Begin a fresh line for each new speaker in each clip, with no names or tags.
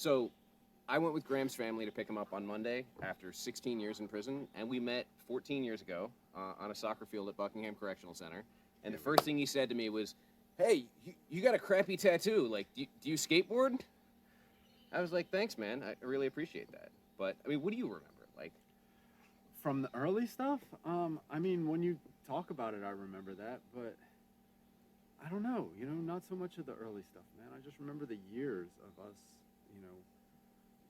So I went with Graham's family to pick him up on Monday after 16 years in prison, and we met 14 years ago on a soccer field at Buckingham Correctional Center. And the first thing he said to me was, "Hey, you got a crappy tattoo. Like, do you skateboard?" I was like, "Thanks, man. I really appreciate that." But I mean, what do you remember? Like,
From the early stuff, I mean, when you talk about it, I remember that, but I don't know, not so much of the early stuff, man. I just remember the years of us, you know,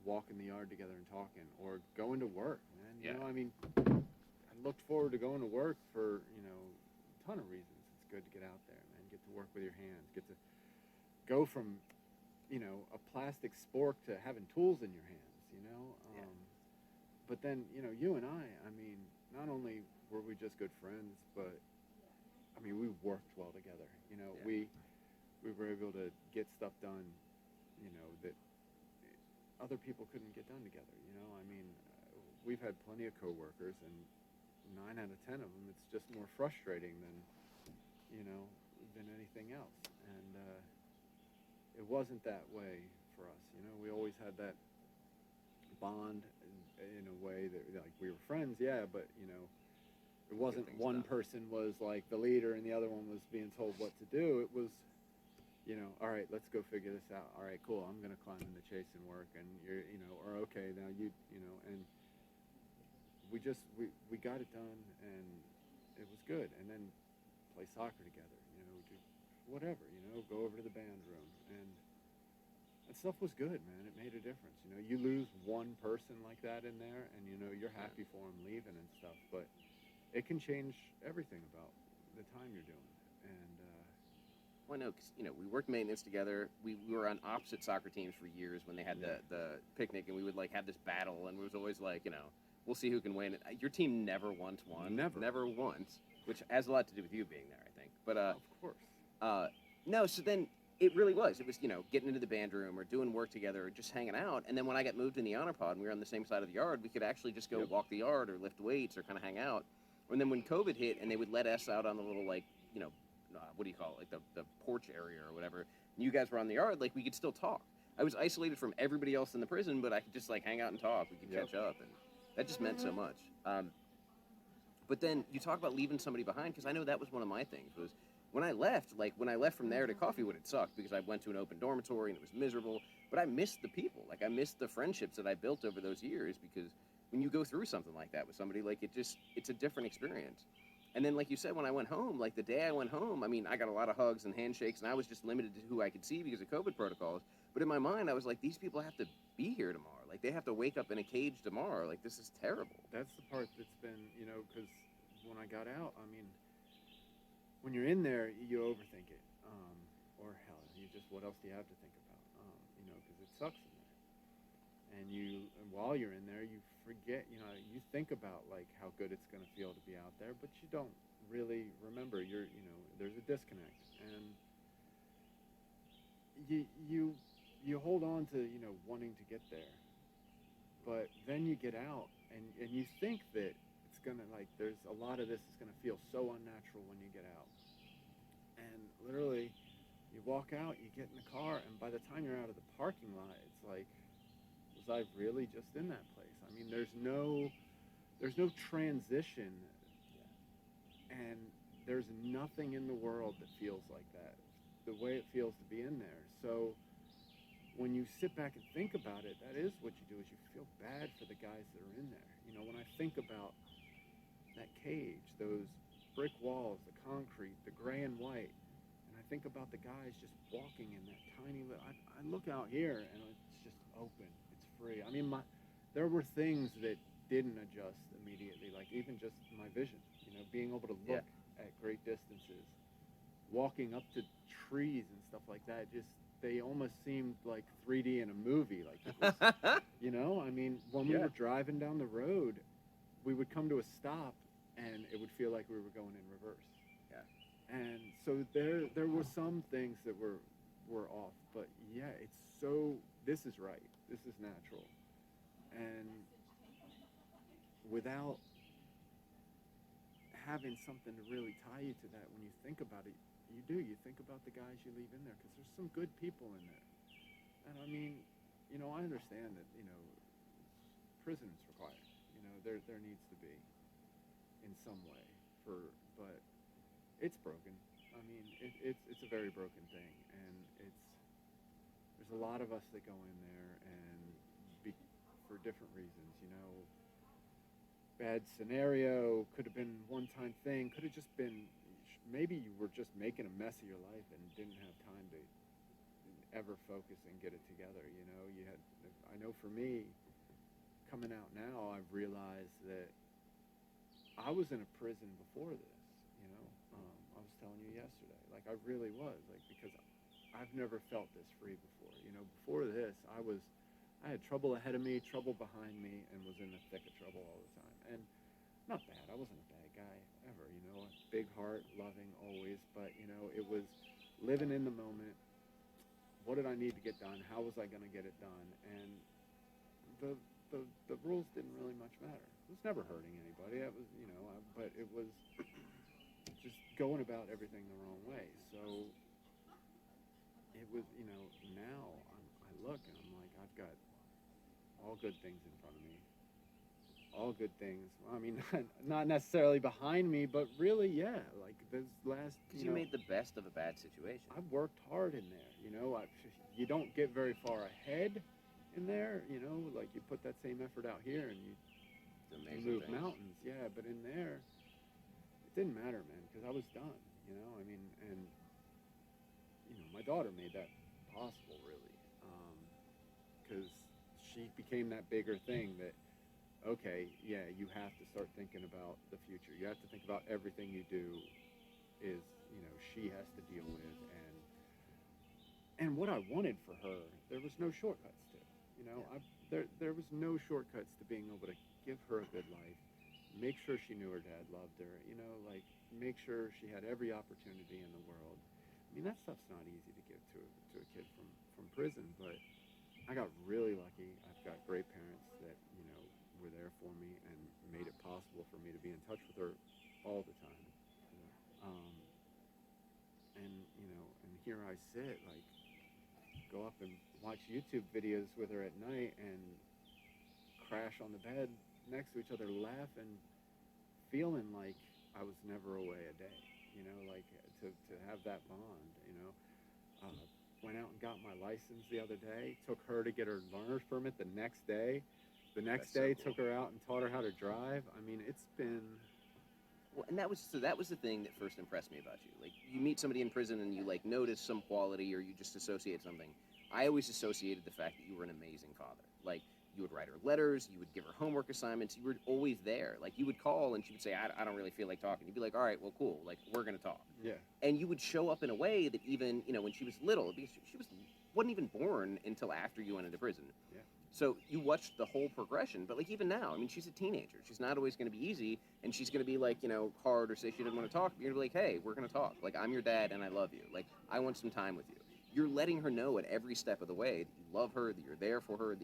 walking the yard together and talking, or going to work, man.
Yeah.
I mean, I looked forward to going to work for, a ton of reasons. It's good to get out there, man. Get to work with your hands. Get to go from, a plastic spork to having tools in your hands.
Yeah.
But then, you and I mean, not only were we just good friends, but I mean, we worked well together.
Yeah.
We were able to get stuff done, that other people couldn't get done together. I mean, we've had plenty of coworkers, and 9 out of 10 of them, it's just more frustrating you know, than anything else. And it wasn't that way for us. We always had that bond in a way that, like, we were friends, yeah, but it wasn't one
done.
person was like the leader and the other one was being told what to do. It was, all right, let's go figure this out. All right, cool. I'm gonna climb into chase and work, and you're, or okay, now and we got it done, and it was good. And then play soccer together, do whatever, go over to the band room, and that stuff was good, man. It made a difference. You lose one person like that in there, and you're happy for him leaving and stuff, but it can change everything about the time you're doing. And
Well, no, because we worked maintenance together. We were on opposite soccer teams for years when they had
yeah,
the picnic, and we would like have this battle, and it was always like, we'll see who can win. Your team never once won,
never,
never once, which has a lot to do with you being there, I think. But
of course,
uh, no. So then it really was. It was getting into the band room or doing work together, or just hanging out. And then when I got moved in the honor pod, and we were on the same side of the yard, we could actually just go
yep,
walk the yard or lift weights or kind of hang out. And then when COVID hit, and they would let us out on the little like what do you call it, like the porch area or whatever, and you guys were on the yard, like we could still talk. I was isolated from everybody else in the prison, but I could just like hang out and talk. We could
yep,
catch up, and that just meant so much. But then you talk about leaving somebody behind, because I know that was one of my things. Was when I left, like when I left from there to Coffeewood, it sucked because I went to an open dormitory and it was miserable. But I missed the people. Like I missed the friendships that I built over those years, because when you go through something like that with somebody, like it's a different experience. And then, like you said, when I went home, like the day I went home, I mean, I got a lot of hugs and handshakes, and I was just limited to who I could see because of COVID protocols. But in my mind, I was like, these people have to be here tomorrow. Like, they have to wake up in a cage tomorrow. Like, this is terrible.
that's the part that's been, because when I got out, I mean, when you're in there, you overthink it, or hell, you just, what else do you have to think about, because it sucks in there. And while you're in there, you forget, you think about like how good it's going to feel to be out there, but you don't really remember. There's a disconnect, and you hold on to wanting to get there, but then you get out, and you think that it's gonna, like, there's a lot of this is gonna feel so unnatural when you get out, and literally you walk out, you get in the car, and by the time you're out of the parking lot, it's like, was I really just in that place? I mean, there's no transition, and there's nothing in the world that feels like that, the way it feels to be in there. So when you sit back and think about it, that is what you do, is you feel bad for the guys that are in there. When I think about that cage, those brick walls, the concrete, the gray and white, and I think about the guys just walking in that tiny little, I look out here and it's just open, it's free. I mean, there were things that didn't adjust immediately, like even just my vision, being able to
Yeah.
look at great distances, walking up to trees and stuff like that, just, they almost seemed like 3D in a movie. Like it was, I mean, when we
Yeah.
were driving down the road, we would come to a stop and it would feel like we were going in reverse.
Yeah.
And so there were some things that were off, but yeah, it's so, this is right. This is natural. And without having something to really tie you to that, when you think about it, you think about the guys you leave in there, because there's some good people in there. And I mean, I understand that, prison's required. There needs to be in some way but it's broken. I mean, it's a very broken thing, and there's a lot of us that go in there and for different reasons. Bad scenario, could have been one-time thing, could have just been, maybe you were just making a mess of your life and didn't have time to ever focus and get it together. I know for me, coming out now, I've realized that I was in a prison before this. I was telling you yesterday, like I really was, like, because I've never felt this free before. Before this, I had trouble ahead of me, trouble behind me, and was in the thick of trouble all the time. And not bad. I wasn't a bad guy ever. A big heart, loving always. But it was living in the moment. What did I need to get done? How was I going to get it done? And the rules didn't really much matter. It was never hurting anybody. That was, but it was just going about everything the wrong way. So it was, now I look and I'm like, I've got all good things in front of me. All good things. Well, I mean, not necessarily behind me, but really, yeah. Like this last,
Because you made the best of a bad situation.
I've worked hard in there. You don't get very far ahead in there. Like you put that same effort out here and you move
things.
mountains. Yeah, but in there, it didn't matter, man, because I was done. I mean, and my daughter made that possible, really, because she became that bigger thing that. Okay, yeah, you have to start thinking about the future. You have to think about everything you do is, she has to deal with. And what I wanted for her, there was no shortcuts to. There was no shortcuts to being able to give her a good life, make sure she knew her dad loved her, like make sure she had every opportunity in the world. I mean, that stuff's not easy to give to a kid from prison, but I got really lucky. I've got great parents that, were there for me and made it possible for me to be in touch with her all the time. And here I sit, like, go up and watch YouTube videos with her at night and crash on the bed next to each other, laughing, feeling like I was never away a day, like to have that bond, went out and got my license the other day, took her to get her learner's permit the next day. The next day,
so cool.
Took her out and taught her how to drive. I mean, it's been...
Well, and that was the thing that first impressed me about you. Like, you meet somebody in prison and you, like, notice some quality or you just associate something. I always associated the fact that you were an amazing father. Like, you would write her letters, you would give her homework assignments, you were always there. Like, you would call and she would say, I don't really feel like talking. You'd be like, all right, well, cool. Like, we're going to talk.
Yeah.
And you would show up in a way that even, when she was little, because she wasn't even born until after you went into prison.
Yeah.
So you watched the whole progression, but like even now, I mean, she's a teenager. She's not always going to be easy, and she's going to be like, hard or say she didn't want to talk. But you're going to be like, hey, we're going to talk. Like, I'm your dad and I love you. Like, I want some time with you. You're letting her know at every step of the way that you love her, that you're there for her.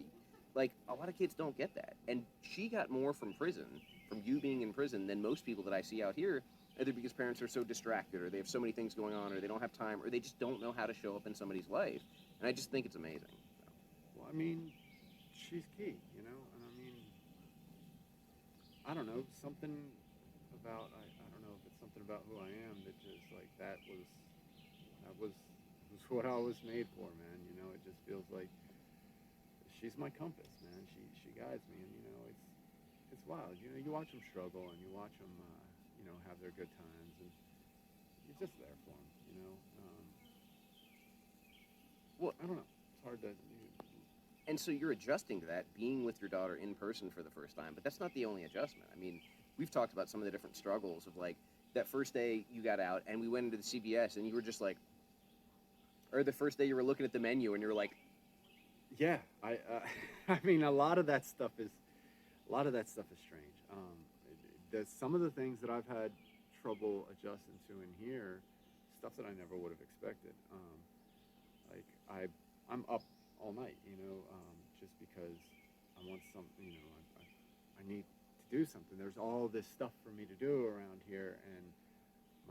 Like, a lot of kids don't get that. And she got more from prison, from you being in prison, than most people that I see out here, either because parents are so distracted or they have so many things going on or they don't have time or they just don't know how to show up in somebody's life. And I just think it's amazing.
Well, I mean... she's key, and I mean, I don't know, something about, I don't know if it's something about who I am that just, like, that was what I was made for, man, it just feels like she's my compass, man, she guides me, and, it's wild, you watch them struggle, and you watch them, have their good times, and you're just there for them,
Well,
I don't know, it's hard to...
And so you're adjusting to that, being with your daughter in person for the first time, but that's not the only adjustment. I mean, we've talked about some of the different struggles of, like, that first day you got out and we went into the CVS and you were just like, or the first day you were looking at the menu and you were like...
Yeah, I mean, a lot of that stuff is strange. Some of the things that I've had trouble adjusting to in here, stuff that I never would have expected. Like, I'm up all night, just because I want something, I need to do something. There's all this stuff for me to do around here, and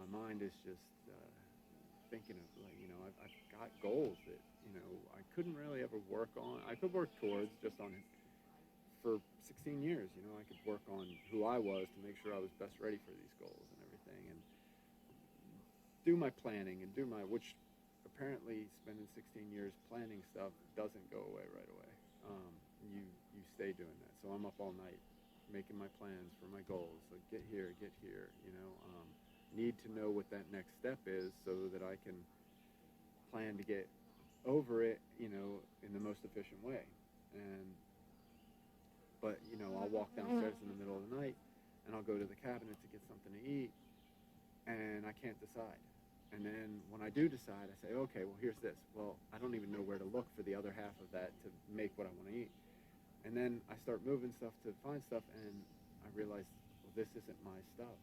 my mind is just thinking of, like, I've got goals that, I couldn't really ever work on. I could work towards just on it for 16 years. I could work on who I was to make sure I was best ready for these goals and everything, and do my planning and which apparently spending 16 years planning stuff doesn't go away right away. You stay doing that. So I'm up all night making my plans for my goals. Like, get here. Need to know what that next step is so that I can plan to get over it, in the most efficient way. But I'll walk downstairs in the middle of the night, and I'll go to the cabinet to get something to eat, and I can't decide. And then when I do decide, I say, okay, well, here's this. Well, I don't even know where to look for the other half of that to make what I want to eat. And then I start moving stuff to find stuff, and I realize, well, this isn't my stuff.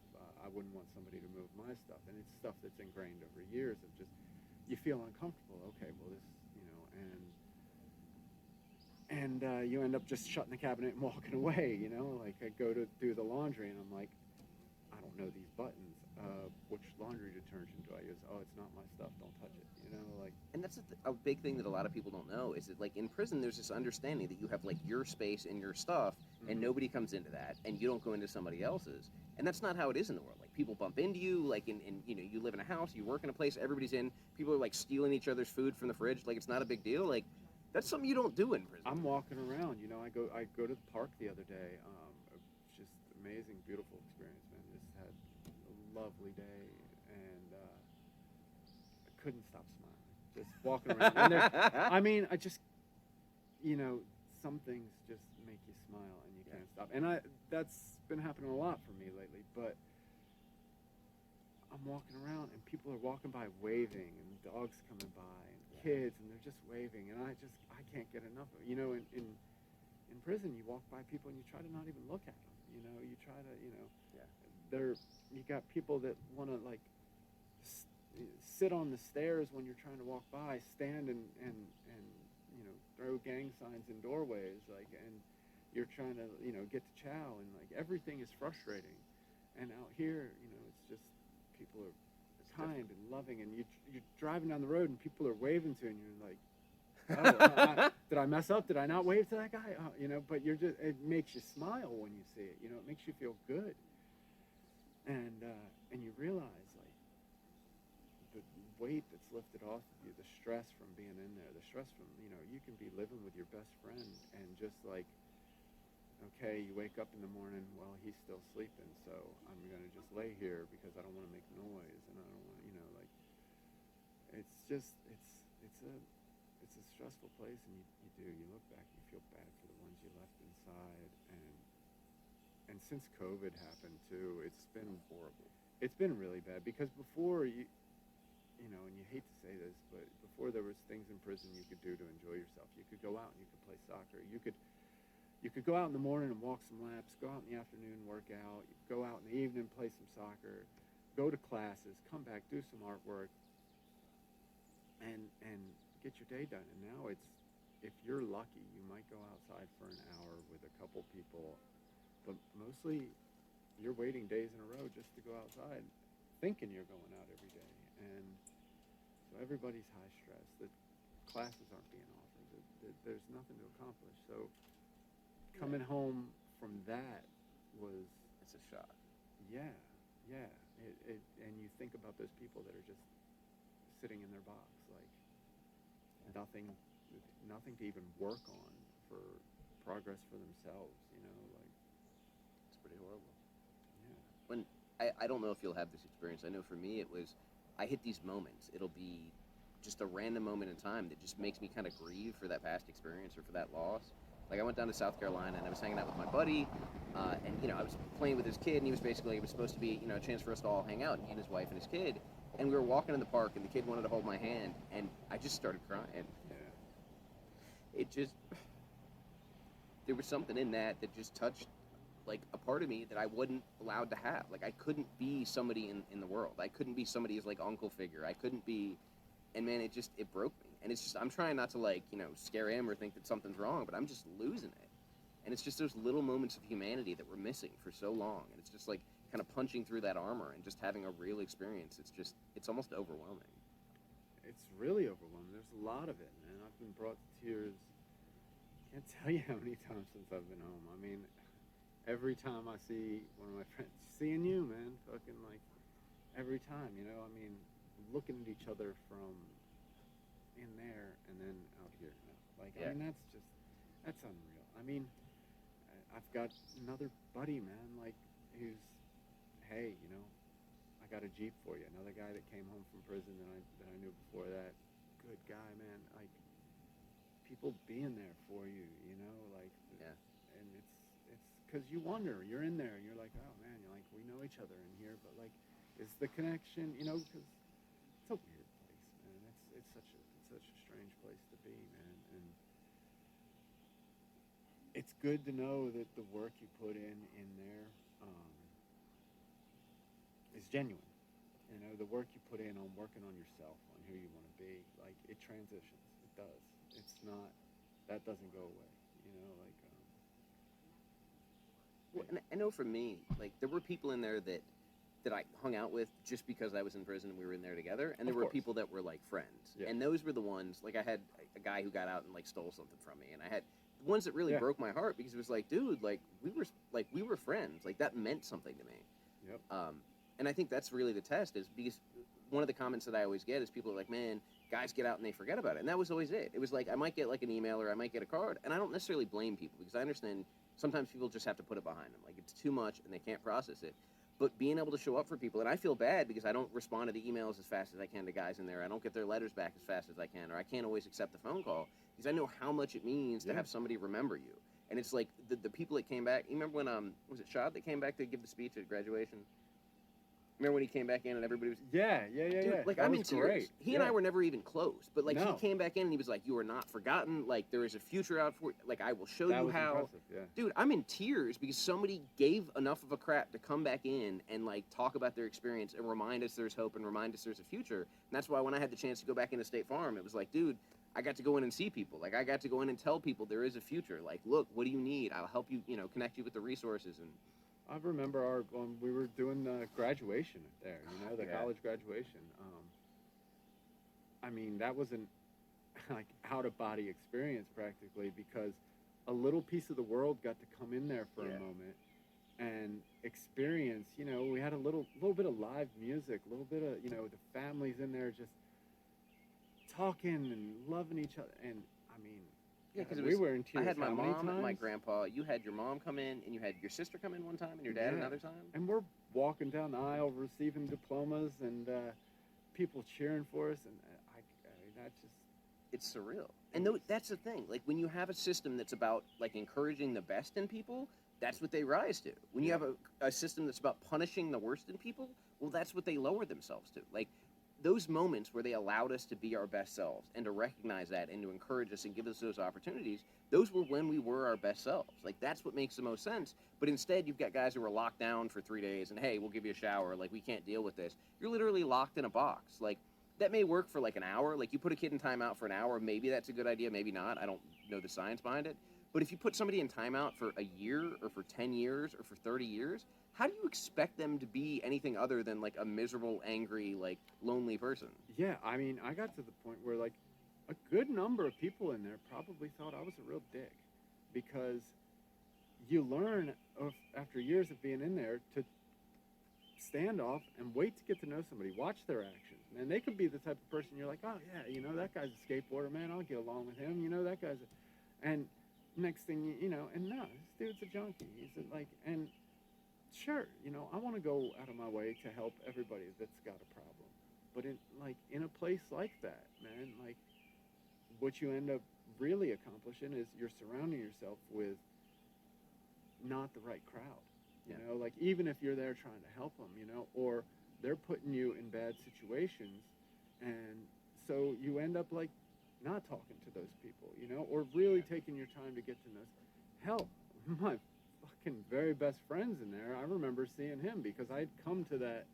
I wouldn't want somebody to move my stuff. And it's stuff that's ingrained over years of just, you feel uncomfortable. Okay, well, this, and you end up just shutting the cabinet and walking away, Like, I go to do the laundry, and I'm like, I don't know these buttons. Which laundry detergent do I use? Oh, it's not my stuff. Don't touch it. Like.
And that's a big thing that a lot of people don't know is that, like, in prison, there's this understanding that you have, like, your space and your stuff, and nobody comes into that, and you don't go into somebody else's. And that's not how it is in the world. Like, people bump into you, like, you live in a house, you work in a place, everybody's in, people are, like, stealing each other's food from the fridge, like, it's not a big deal. Like, that's something you don't do in prison.
I'm walking around, I go to the park the other day. Just amazing, beautiful experience, man. Just had a lovely day, and I couldn't stop smiling. Just walking around. And I just, some things just make you smile, and you can't stop. And that's been happening a lot for me lately. But I'm walking around, and people are walking by waving, and dogs coming by, and kids, and they're just waving, and I can't get enough of it. In prison, you walk by people, and you try to not even look at them. You try to, you got people that want to, like, sit on the stairs when you're trying to walk by, stand and throw gang signs in doorways, like, and you're trying to, get to chow, and, like, everything is frustrating. And out here, it's just, people are kind and loving, and you're driving down the road, and people are waving to you, and you're like, oh, did I mess up? Did I not wave to that guy? But it makes you smile when you see it. It makes you feel good. And you realize, like, the weight that's lifted off of you, the stress from being in there, the stress from, you can be living with your best friend and just, like, okay, you wake up in the morning, well, he's still sleeping, so I'm going to just lay here because I don't want to make noise, and I don't want, like, it's just, it's a stressful place, and you look back, you feel bad for the ones you left inside, and since COVID happened too, it's been horrible. It's been really bad, because before and you hate to say this, but before there was things in prison you could do to enjoy yourself. You could go out and you could play soccer. You could go out in the morning and walk some laps, go out in the afternoon, work out, go out in the evening, play some soccer, go to classes, come back, do some artwork, and get your day done. And now it's, if you're lucky, you might go outside for an hour with a couple people, but mostly you're waiting days in a row just to go outside, thinking you're going out every day. And so everybody's high stress. The classes aren't being offered. There's nothing to accomplish. So coming home from that was...
It's a shock.
Yeah. And you think about those people that are just sitting in their box, like nothing to even work on for progress for themselves, like...
It's pretty horrible.
Yeah.
When I don't know if you'll have this experience. I know for me it was, I hit these moments. It'll be just a random moment in time that just makes me kind of grieve for that past experience or for that loss. Like, I went down to South Carolina, and I was hanging out with my buddy, and, I was playing with his kid, and it was supposed to be, a chance for us to all hang out, he and his wife and his kid, and we were walking in the park, and the kid wanted to hold my hand, and I just started crying.
Yeah.
There was something in that just touched, like, a part of me that I wasn't allowed to have. Like, I couldn't be somebody in the world. I couldn't be somebody's, like, uncle figure. I couldn't be, and man, it broke me. And it's just, I'm trying not to, like, scare him or think that something's wrong, but I'm just losing it. And it's just those little moments of humanity that we're missing for so long. And it's just, like, kind of punching through that armor and just having a real experience. It's almost overwhelming.
it's really overwhelming. There's a lot of it, man. I've been brought to tears. Can't tell you how many times since I've been home. I mean, every time I see one of my friends, seeing you, man, fucking like every time, you know. I mean, looking at each other from in there and then out here. You know? Like,
Yeah.
I mean, that's unreal. I mean, I've got another buddy, man, like who's, hey, you know, I got a Jeep for you. Another guy that came home from prison that I knew before that. Good guy, man. Like, people being there for you, you know, like,
Yeah.
and it's because you wonder, you're in there, and you're like, oh man, you're like, we know each other in here, but like, is the connection, you know, because it's a weird place, man. It's such a strange place to be, man, and it's good to know that the work you put in there is genuine. You know, the work you put in on working on yourself, on who you want to be, like it transitions. It does. It's not. That doesn't go away. You know, like.
Well, and I know for me, like there were people in there that I hung out with just because I was in prison and we were in there together, and there
Of
were
course.
people that were like friends,
Yeah.
and those were the ones. Like I had a guy who got out and like stole something from me, and I had the ones that really
Yeah.
broke my heart because it was like, dude, like we were friends, like that meant something to me.
Yep.
And I think that's really the test, is because one of the comments that I always get is people are like, man, guys get out and they forget about it, and that was always it. It was like I might get like an email or I might get a card, and I don't necessarily blame people because I understand sometimes people just have to put it behind them, like it's too much and they can't process it. But being able to show up for people, and I feel bad because I don't respond to the emails as fast as I can to guys in there. I don't get their letters back as fast as I can, or I can't always accept the phone call because I know how much it means to
Yeah.
have somebody remember you. And it's like the people that came back. You remember when was it Shad that came back to give the speech at graduation? Remember when he came back in and everybody was
Yeah.
dude, like
That
I'm
was
in tears.
great.
He and I were never even close, but like
No.
he came back in and he was like, "You are not forgotten. Like there is a future out for. Like I will show
That
you
was
how."
impressive. Yeah.
Dude, I'm in tears because somebody gave enough of a crap to come back in and like talk about their experience and remind us there's hope and remind us there's a future. And that's why when I had the chance to go back into State Farm, it was like, dude, I got to go in and see people. Like I got to go in and tell people there is a future. Like, look, what do you need? I'll help you, you know, connect you with the resources. And
I remember we were doing the graduation there. You know, the
Yeah.
college graduation. I mean, that was an like out of body experience practically because a little piece of the world got to come in there for
Yeah.
a moment and experience. You know, we had a little bit of live music, a little bit of, you know, the families in there just talking and loving each other. And I mean,
yeah, because
we were in tears.
I had my
how many
mom and my
times?
grandpa. You had your mom come in, and you had your sister come in one time, and your dad
Yeah.
another time.
And we're walking down the aisle receiving diplomas and people cheering for us, and I mean, that just
It's surreal. And that's the thing. Like when you have a system that's about like encouraging the best in people, that's what they rise to. When you
Yeah.
have a system that's about punishing the worst in people, well, that's what they lower themselves to. Like those moments where they allowed us to be our best selves and to recognize that and to encourage us and give us those opportunities, those were when we were our best selves. Like that's what makes the most sense. But instead, you've got guys who are locked down for 3 days and hey, we'll give you a shower. Like we can't deal with this. You're literally locked in a box. Like that may work for like an hour. Like you put a kid in timeout for an hour, maybe that's a good idea, maybe not. I don't know the science behind it. But if you put somebody in timeout for a year or for 10 years or for 30 years, how do you expect them to be anything other than like a miserable, angry, like lonely person?
yeah. I mean, I got to the point where like a good number of people in there probably thought I was a real dick because you learn after years of being in there to stand off and wait to get to know somebody, watch their actions. Man, they could be the type of person you're like, oh yeah, you know, that guy's a skateboarder, man, I'll get along with him. You know, that guy's and next thing you know, and no, this dude's a junkie. He's like, and sure, you know, I want to go out of my way to help everybody that's got a problem. But in a place like that, man, like what you end up really accomplishing is you're surrounding yourself with not the right crowd. You
Yeah.
know, like even if you're there trying to help them, you know, or they're putting you in bad situations, and so you end up like not talking to those people, you know, or really taking your time to get to know. Hell, my fucking very best friends in there, I remember seeing him because I'd come to that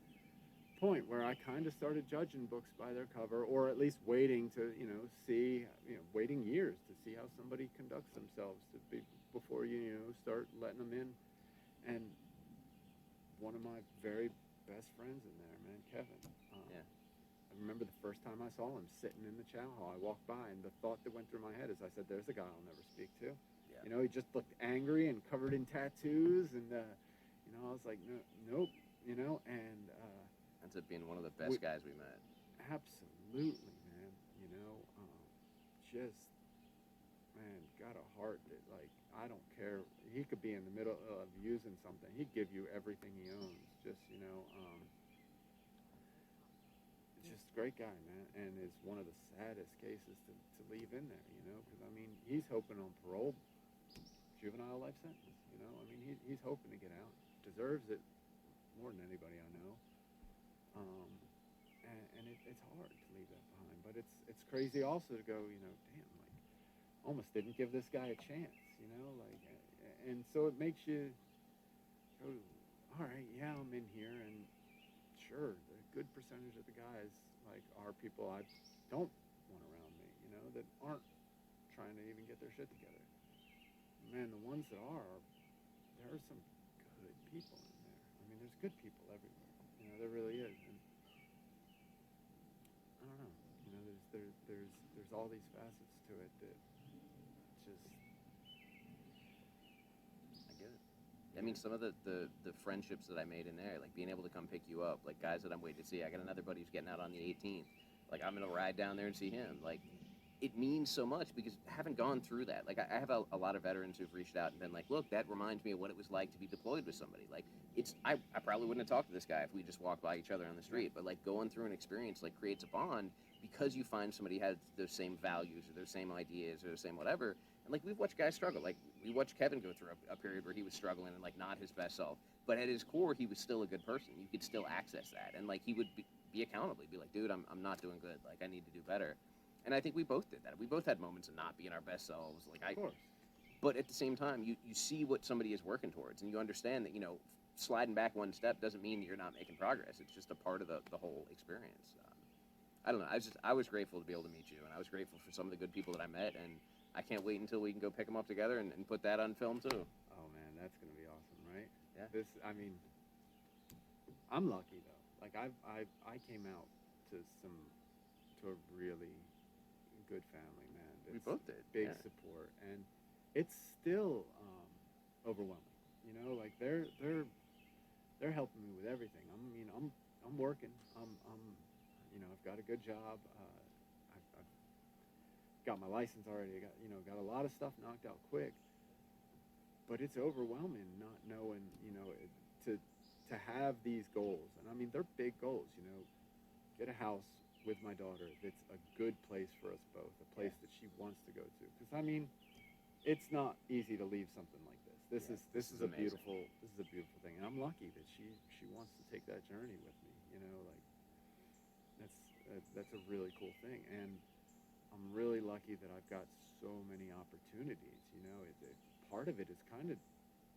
point where I kind of started judging books by their cover, or at least waiting to, you know, see, you know, waiting years to see how somebody conducts themselves before you know, start letting them in. And one of my very best friends in there, man, Kevin.
Yeah.
I remember the first time I saw him sitting in the chow hall. I walked by, and the thought that went through my head is, I said, "There's a guy I'll never speak to."
Yeah.
You know, he just looked angry and covered in tattoos, and you know, I was like, "No, nope." You know, and
Ends up being one of the best guys we met.
absolutely, man. You know, just man, got a heart that, like, I don't care. He could be in the middle of using something. He'd give you everything he owns. Just, you know, just a great guy, man. And is one of the saddest cases to leave in there, you know, because I mean, he's hoping on parole, juvenile life sentence. You know, I mean, he's hoping to get out. Deserves it more than anybody I know. And it's hard to leave that behind, but it's crazy also to go, you know, damn, like, almost didn't give this guy a chance, you know, like, and so it makes you go, all right, yeah, I'm in here, and sure, a good percentage of the guys, like, are people I don't want around me, you know, that aren't trying to even get their shit together. Man, the ones that are, there are some good people in there. I mean, there's good people everywhere, you know, there really is. And I don't know, you know, there's all these facets to it that just,
I get it. I mean, some of the friendships that I made in there, like being able to come pick you up, like guys that I'm waiting to see. I got another buddy who's getting out on the 18th. Like, I'm gonna ride down there and see him. Like, it means so much because I haven't gone through that. Like, I have a lot of veterans who've reached out and been like, look, that reminds me of what it was like to be deployed with somebody. Like, I probably wouldn't have talked to this guy if we just walked by each other on the street. But like, going through an experience like creates a bond because you find somebody has those same values or those same ideas or the same whatever. And like, we've watched guys struggle. Like, we watched Kevin go through a period where he was struggling and like not his best self. But at his core, he was still a good person. You could still access that, and like, he would be accountable. He'd be like, dude, I'm not doing good. Like, I need to do better. And I think we both did that. We both had moments of not being our best selves. Like,
of course.
but at the same time, you see what somebody is working towards, and you understand that, you know, sliding back one step doesn't mean you're not making progress. It's just a part of the whole experience. I don't know. I was grateful to be able to meet you, and I was grateful for some of the good people that I met, and I can't wait until we can go pick them up together and put that on film too.
Oh man, that's gonna be awesome, right?
Yeah.
I mean, I'm lucky though. Like, I came out to a really good family, man.
We both did.
Big
Yeah.
support, and it's still overwhelming. You know, like, they're helping me with everything. I'm working. I'm you know, I've got a good job. I've got my license already. I got a lot of stuff knocked out quick. But it's overwhelming not knowing, you know, to have these goals. And I mean, they're big goals. You know, get a house with my daughter that's a good place for us both, a place that she wants to go to. Because I mean, it's not easy to leave something like this. This is a
amazing.
beautiful thing, and I'm lucky that she wants to take that journey with me. You know, like, that's a really cool thing, and I'm really lucky that I've got so many opportunities. You know, part of it is kind of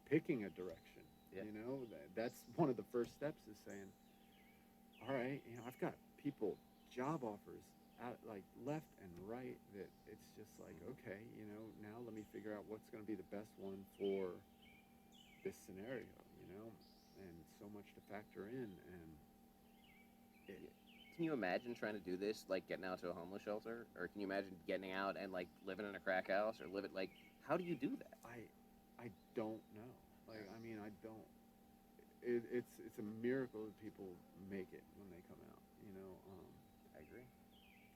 picking a direction.
Yeah.
You know, that's one of the first steps is saying, all right, you know, I've got people, job offers out, like, left and right, that it's just like, okay, you know, now let me figure out what's going to be the best one for this scenario, you know, and so much to factor in. And
Can you imagine trying to do this, like getting out to a homeless shelter, or can you imagine getting out and like living in a crack house, or living like? How do you do that?
I don't know. Like, I mean, I don't. It's a miracle that people make it when they come out. You know.
I agree.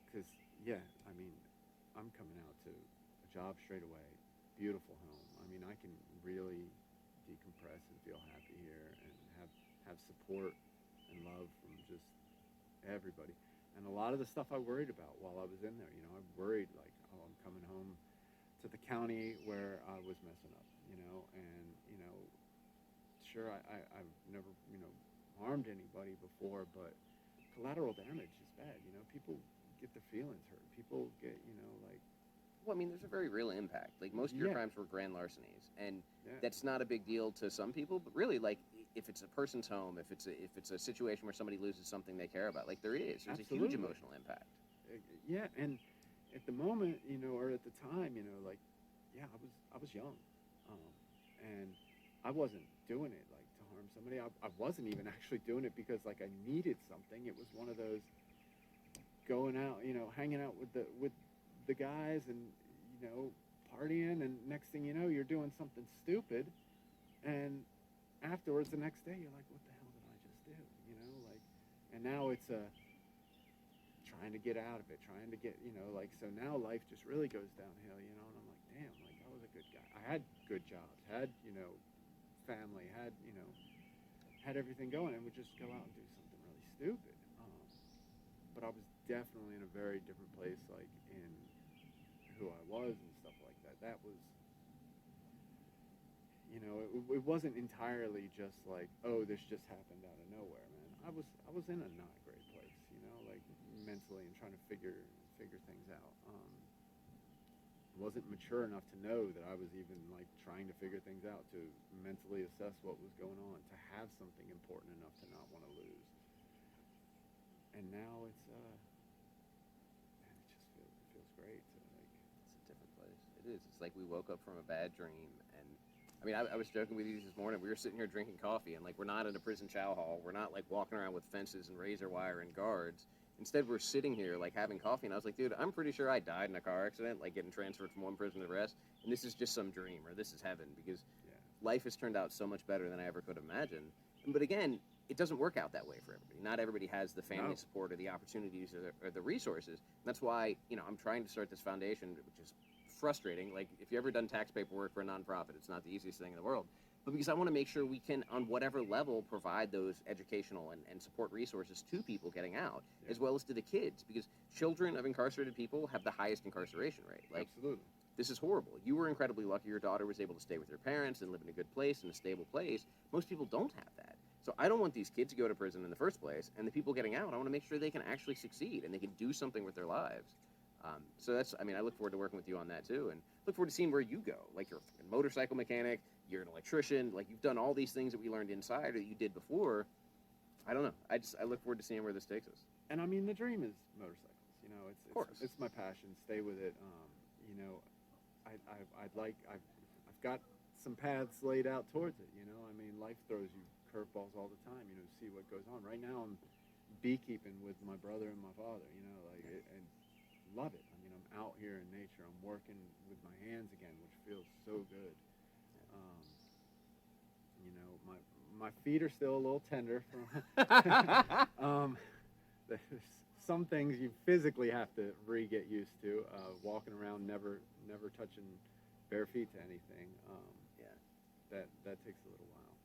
Because yeah, I mean, I'm coming out to a job straight away, beautiful home. I mean, I can really decompress and feel happy here, and have support and love from just everybody. And a lot of the stuff I worried about while I was in there, you know, I worried, like, oh, I'm coming home to the county where I was messing up, you know, and, you know, sure, I've never, you know, harmed anybody before, but collateral damage is bad, you know. People get their feelings hurt. People get, you know, like...
Well, I mean, there's a very real impact. Like, most of your crimes were grand larcenies, and that's not a big deal to some people, but really, like, if it's a person's home, if it's a situation where somebody loses something they care about, like, there's
Absolutely.
a huge emotional impact.
Yeah, and at the moment, you know, or at the time, you know, like, yeah, I was young, and I wasn't doing it like to harm somebody. I wasn't even actually doing it because, like, I needed something. It was one of those, going out, hanging out with the guys, and partying, and next thing you know, you're doing something stupid, and afterwards, the next day, you're like, what the hell did I just do? And now it's trying to get out of it, trying to get, so now life just really goes downhill, and I'm like, damn, like I was a good guy. I had good jobs, had, family, had everything going, and would just go out and do something really stupid. But I was definitely in a very different place, like in who I was and stuff like that. That was, it wasn't entirely just like, oh, this just happened out of nowhere, man. I was in a not great place, like mentally, and trying to figure things out. Wasn't mature enough to know that I was even like trying to figure things out, to mentally assess what was going on, to have something important enough to not want to lose. And now it's man, it feels great to like.
It's a different place. It is. It's like we woke up from a bad dream, and I mean, I was joking with you this morning. We were sitting here drinking coffee, and like we're not in a prison chow hall. We're not like walking around with fences and razor wire and guards. Instead, we're sitting here like having coffee, and I was like, dude, I'm pretty sure I died in a car accident, like getting transferred from one prison to the rest, and this is just some dream, or this is heaven, because life has turned out so much better than I ever could imagine. But again, it doesn't work out that way for everybody. Not everybody has the family support or the opportunities or the resources. And that's why, I'm trying to start this foundation, which is frustrating. Like, if you've ever done tax paperwork for a nonprofit, it's not the easiest thing in the world. But because I want to make sure we can, on whatever level, provide those educational and support resources to people getting out, as well as to the kids. Because children of incarcerated people have the highest incarceration rate. Like,
absolutely.
This is horrible. You were incredibly lucky. Your daughter was able to stay with her parents and live in a good place, in a stable place. Most people don't have that. So I don't want these kids to go to prison in the first place. And the people getting out, I want to make sure they can actually succeed and they can do something with their lives. So that's, I look forward to working with you on that too, and look forward to seeing where you go. Like, you're a motorcycle mechanic, you're an electrician, like you've done all these things that we learned inside or that you did before. I don't know. I look forward to seeing where this takes us.
And I mean, the dream is motorcycles.
Of course.
It's my passion. Stay with it. I've got some paths laid out towards it. I mean, life throws you curveballs all the time. See what goes on. Right now, I'm beekeeping with my brother and my father. And love it. I mean, I'm out here in nature. I'm working with my hands again, which feels so good. My feet are still a little tender. There's some things you physically have to get used to. Walking around, never touching bare feet to anything. That takes a little while.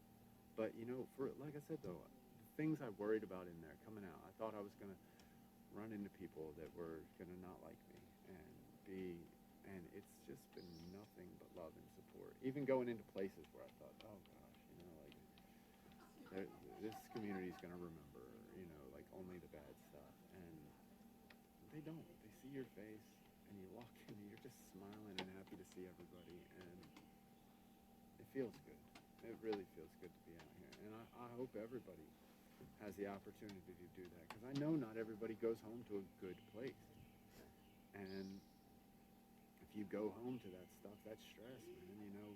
But for like I said though, the things I worried about in there coming out, I thought I was gonna run into people that were gonna not like me and it's just been nothing but love and support. Even going into places where I thought, oh gosh, this community's gonna remember, like only the bad stuff, and they don't. They see your face, and you walk in, and you're just smiling and happy to see everybody, and it feels good. It really feels good to be out here, and I hope everybody has the opportunity to do that, because I know not everybody goes home to a good place, and if you go home to that stuff, that's stress, man.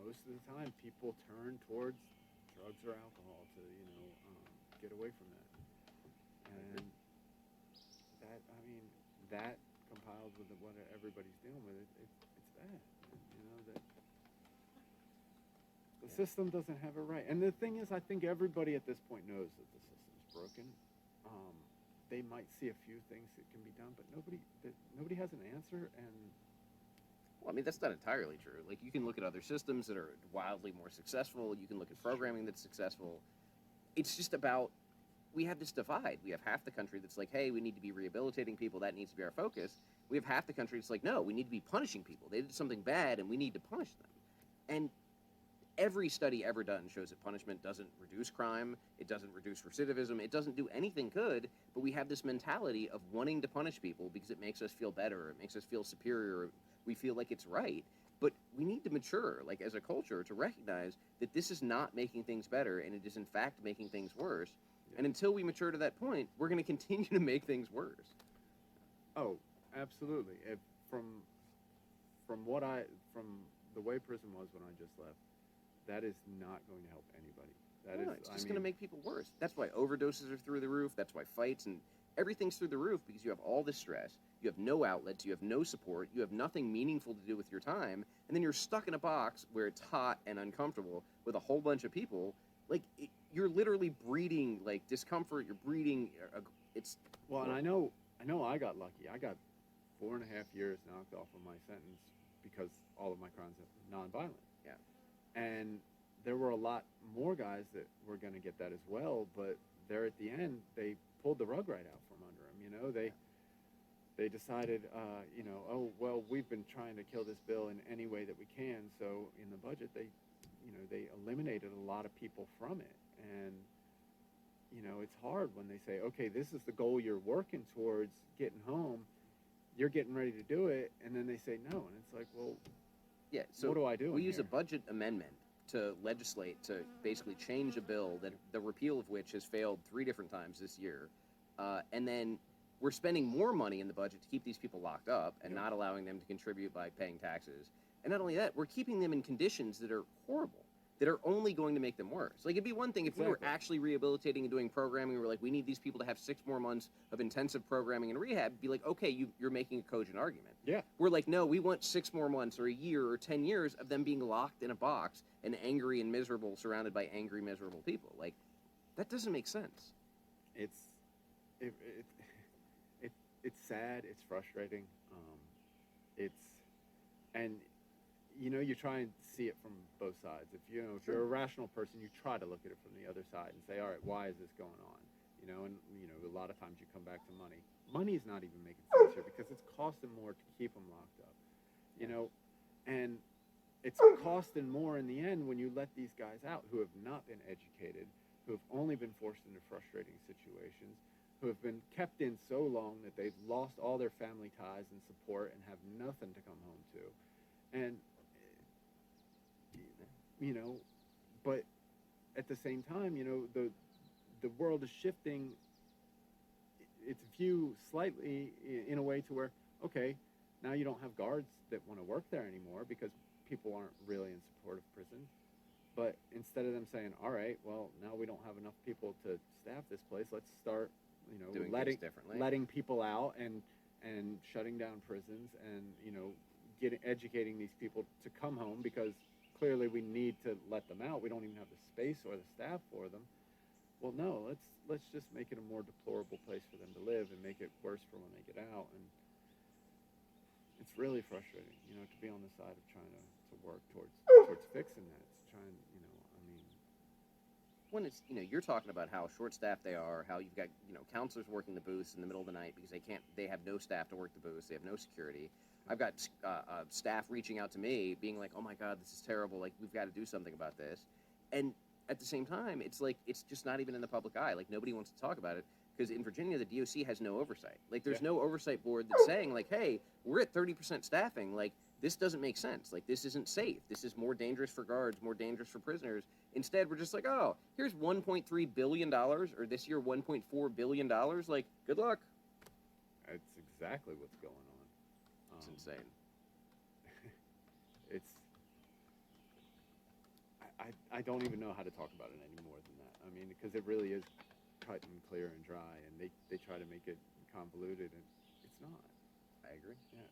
Most of the time, people turn towards drugs or alcohol to, get away from that. And that compiled with what everybody's dealing with, it's bad. That the system doesn't have it right. And the thing is, I think everybody at this point knows that the system's broken. They might see a few things that can be done, but nobody has an answer. And
well, that's not entirely true. Like, you can look at other systems that are wildly more successful. You can look at programming that's successful. It's just about, we have this divide. We have half the country that's like, hey, we need to be rehabilitating people. That needs to be our focus. We have half the country that's like, no, we need to be punishing people. They did something bad, and we need to punish them. And every study ever done shows that punishment doesn't reduce crime. It doesn't reduce recidivism. It doesn't do anything good. But we have this mentality of wanting to punish people because it makes us feel better. It makes us feel superior. We feel like it's right. But we need to mature, like as a culture, to recognize that this is not making things better, and it is in fact making things worse. Yeah. And until we mature to that point, we're going to continue to make things worse.
Oh, absolutely. From the way prison was when I just left, that is not going to help anybody.
It's just going to make people worse. That's why overdoses are through the roof. That's why fights and everything's through the roof because you have all this stress, you have no outlets, you have no support, you have nothing meaningful to do with your time, and then you're stuck in a box where it's hot and uncomfortable with a whole bunch of people. Like, you're literally breeding, like, discomfort, you're breeding, it's...
Well, and I know I got lucky. I got 4.5 years knocked off of my sentence because all of my crimes are nonviolent.
Yeah.
And there were a lot more guys that were going to get that as well, but there at the end, they pulled the rug right out from under them. You know, they decided, oh, well, we've been trying to kill this bill in any way that we can. So in the budget, they eliminated a lot of people from it. And, it's hard when they say, okay, this is the goal you're working towards, getting home. You're getting ready to do it. And then they say no. And it's like, well,
yeah, so
what do I do?
We use a budget amendment to legislate to basically change a bill that the repeal of which has failed 3 different times this year. And then we're spending more money in the budget to keep these people locked up and not allowing them to contribute by paying taxes. And not only that, we're keeping them in conditions that are horrible, that are only going to make them worse. Like, it'd be one thing if we were actually rehabilitating and doing programming, we were like, we need these people to have 6 more months of intensive programming and rehab. Be like, okay, you're making a cogent argument.
Yeah.
We're like, no, we want 6 more months or a year or 10 years of them being locked in a box and angry and miserable, surrounded by angry, miserable people. Like, that doesn't make sense.
It's sad. It's frustrating. You try and see it from both sides. If you're a rational person, you try to look at it from the other side and say, all right, why is this going on? A lot of times you come back to money. Money's not even making sense here because it's costing more to keep them locked up. And it's costing more in the end when you let these guys out who have not been educated, who have only been forced into frustrating situations, who have been kept in so long that they've lost all their family ties and support and have nothing to come home to. And, but at the same time, the world is shifting its view slightly in a way to where, okay, now you don't have guards that want to work there anymore because people aren't really in support of prisons. But instead of them saying, all right, well, now we don't have enough people to staff this place, let's start, letting people out and shutting down prisons and, educating these people to come home because clearly we need to let them out. We don't even have the space or the staff for them. Well, no, let's just make it a more deplorable place for them to live and make it worse for when they get out. And it's really frustrating, to be on the side of trying to work towards fixing that. To try and,
when it's, you're talking about how short-staffed they are, how you've got, counselors working the booths in the middle of the night because they have no staff to work the booths, they have no security. I've got staff reaching out to me being like, oh my God, this is terrible, like, we've got to do something about this. And at the same time, it's like, it's just not even in the public eye. Like, nobody wants to talk about it because in Virginia, the DOC has no oversight. Like, there's no oversight board that's saying, like, hey, we're at 30% staffing. Like, this doesn't make sense. Like, this isn't safe. This is more dangerous for guards, more dangerous for prisoners. Instead, we're just like, oh, here's $1.3 billion, or this year $1.4 billion. Like, good luck.
That's exactly what's going on.
It's insane.
I don't even know how to talk about it any more than that. I mean, because it really is cut and clear and dry, and they try to make it convoluted, and it's not.
I agree.
Yeah.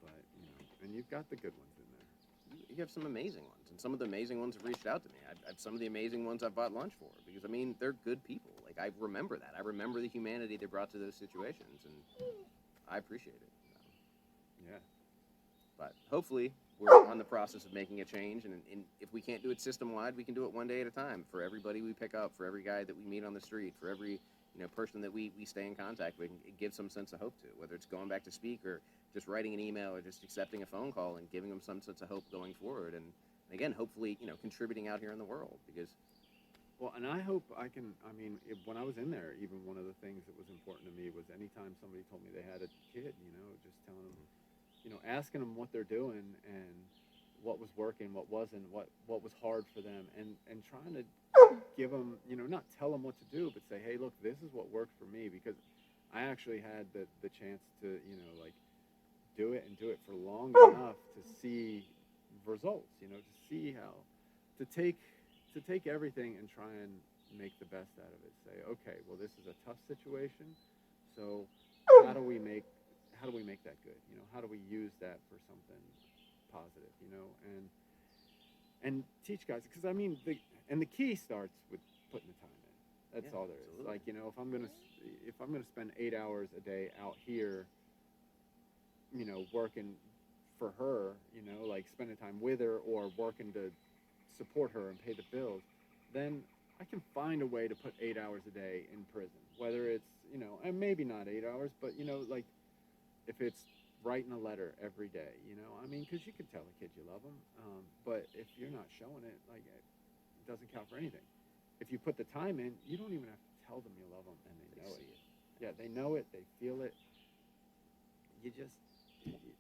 But and you've got the good ones in there.
You have some amazing ones, and some of the amazing ones have reached out to me. I've some of the amazing ones I've bought lunch for because they're good people. Like, I remember that. I remember the humanity they brought to those situations, and I appreciate it.
Yeah.
But hopefully, we're on the process of making a change, and if we can't do it system-wide, we can do it one day at a time for everybody we pick up, for every guy that we meet on the street, for every person that we stay in contact with, and it gives some sense of hope to, whether it's going back to speak or just writing an email or just accepting a phone call and giving them some sense of hope going forward. And again, hopefully, contributing out here in the world because...
Well, and I hope I can, when I was in there, even one of the things that was important to me was anytime somebody told me they had a kid, just telling them, asking them what they're doing and what was working, what wasn't, what was hard for them, and trying to give them, not tell them what to do, but say, hey, look, this is what worked for me, because I actually had the chance to, do it and do it for long enough to see results, to see how, to take everything and try and make the best out of it. Say, okay, well, this is a tough situation, so how do we make that good? You know, how do we use that for something positive? You know, and teach guys, because I mean, the key starts with putting the time in. That's all there is.
Absolutely.
Like, you know, if I'm gonna spend 8 hours a day out here, you know, working for her, you know, like spending time with her or working to support her and pay the bills, then I can find a way to put 8 hours a day in prison. Whether it's, you know, and maybe not 8 hours, but, you know, like if it's writing a letter every day, you know, I mean, because you can tell a kid you love them, but if you're not showing it, like, it doesn't count for anything. If you put the time in, you don't even have to tell them you love them, and they know it. Yeah, they know it, they feel it. You just.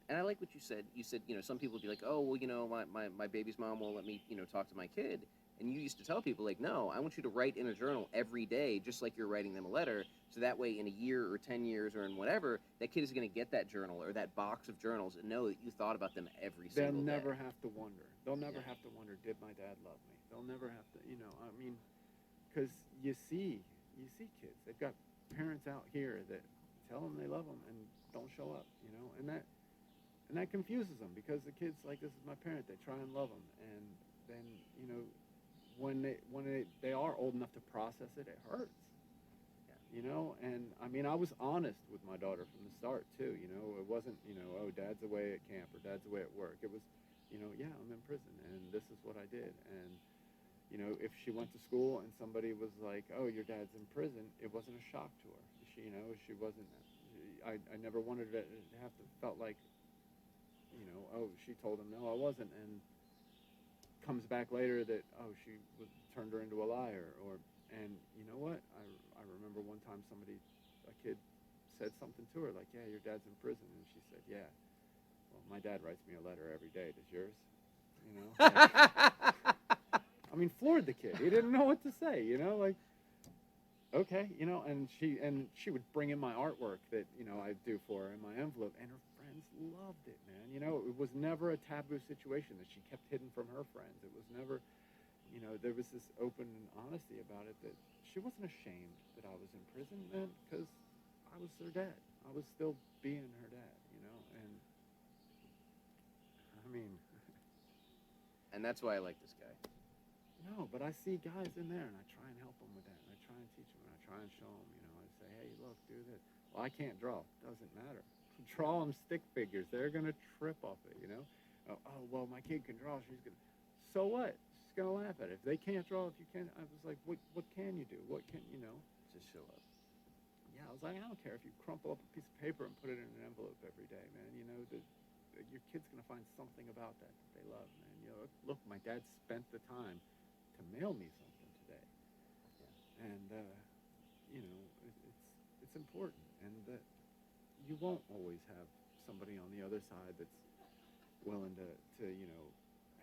And I like what you said. You said, you know, some people would be like, oh, well, you know, my baby's mom won't let me, you know, talk to my kid. And you used to tell people, like, no, I want you to write in a journal every day, just like you're writing them a letter. So that way, in a year or 10 years or in whatever, that kid is going to get that journal or that box of journals and know that you thought about them every single day.
They'll never have to wonder. They'll never have to wonder, did my dad love me? They'll never have to, you know, I mean, because you see kids. They've got parents out here that tell them they love them and don't show up, you know, and that confuses them, because the kid's like, this is my parent. They try and love them, and then, you know, when they are old enough to process it, it hurts. You know, and I mean, I was honest with my daughter from the start too. You know, it wasn't, you know, oh, dad's away at camp or dad's away at work. It was, you know, yeah, I'm in prison and this is what I did. And, you know, if she went to school and somebody was like, oh, your dad's in prison, it wasn't a shock to her. She, you know, she wasn't. I never wanted to have to felt like, you know, oh, she told him no, I wasn't, and comes back later that, oh, she turned her into a liar, or, and you know what? I remember one time a kid said something to her like, yeah, your dad's in prison, and she said, yeah. Well, my dad writes me a letter every day. Does yours? You know? Like, I mean, floored the kid. He didn't know what to say. You know, like, okay, you know, and she would bring in my artwork that, you know, I do for her in my envelope, and her friends loved it, man. You know, it was never a taboo situation that she kept hidden from her friends. It was never, you know, there was this open honesty about it, that she wasn't ashamed that I was in prison, man, because I was her dad. I was still being her dad, you know, and I mean.
And that's why I like this guy.
No, but I see guys in there, and I try and help them with that, and I try and teach them, and I try and show them, you know, I say, hey, look, do this. Well, I can't draw. Doesn't matter. Draw them stick figures. They're going to trip off it, you know. Oh, well, my kid can draw. She's going to. So what? She's going to laugh at it. If they can't draw, if you can't. I was like, what can you do? What can, you know?
Just show up.
Yeah, I was like, I don't care if you crumple up a piece of paper and put it in an envelope every day, man. You know, your kid's going to find something about that they love, man. You know, look, my dad spent the time to mail me something today. Yeah. And, you know, it's important. And that you won't always have somebody on the other side that's willing to you know,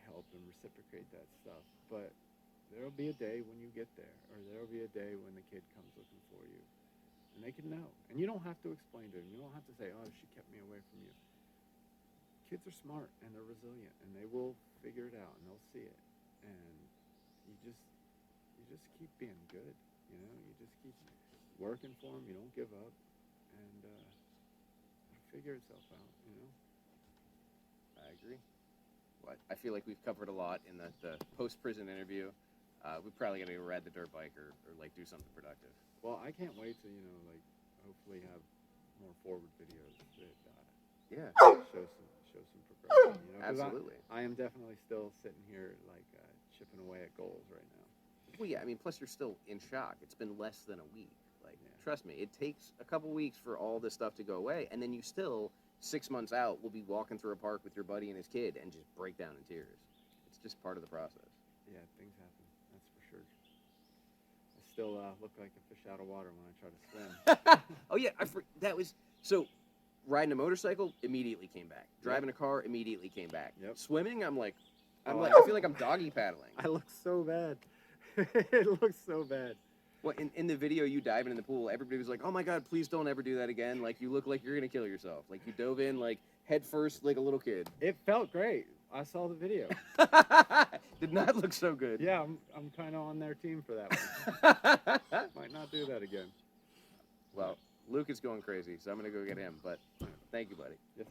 help and reciprocate that stuff. But there'll be a day when you get there, or there'll be a day when the kid comes looking for you. And they can know. And you don't have to explain to them. You don't have to say, oh, she kept me away from you. Kids are smart, and they're resilient, and they will figure it out, and they'll see it. And you just keep being good, you know? You just keep working for them. You don't give up. And it'll figure itself out, you know?
I agree. Well, I feel like we've covered a lot in the post-prison interview. We probably got to go ride the dirt bike or like do something productive.
Well, I can't wait to, you know, like, hopefully have more forward videos that show some progression. You know?
Absolutely.
I am definitely still sitting here, like, chipping away at goals right now.
Well, yeah, I mean, plus you're still in shock. It's been less than a week. Like, trust me, it takes a couple weeks for all this stuff to go away, and then you still, 6 months out, will be walking through a park with your buddy and his kid and just break down in tears. It's just part of the process.
Yeah, things happen. That's for sure. I still look like a fish out of water when I try to swim.
Oh, yeah, that was, so, riding a motorcycle, immediately came back. Driving a car, immediately came back.
Yep.
Swimming, I feel like I'm doggy paddling.
I look so bad. It looks so bad.
Well, in the video, you diving in the pool, everybody was like, oh my God, please don't ever do that again. Like, you look like you're going to kill yourself. Like, you dove in, like, head first like a little kid.
It felt great. I saw the video.
Did not look so good.
Yeah, I'm kind of on their team for that one. Might not do that again.
Well, Luke is going crazy, so I'm gonna go get him. But thank you, buddy.
Yes.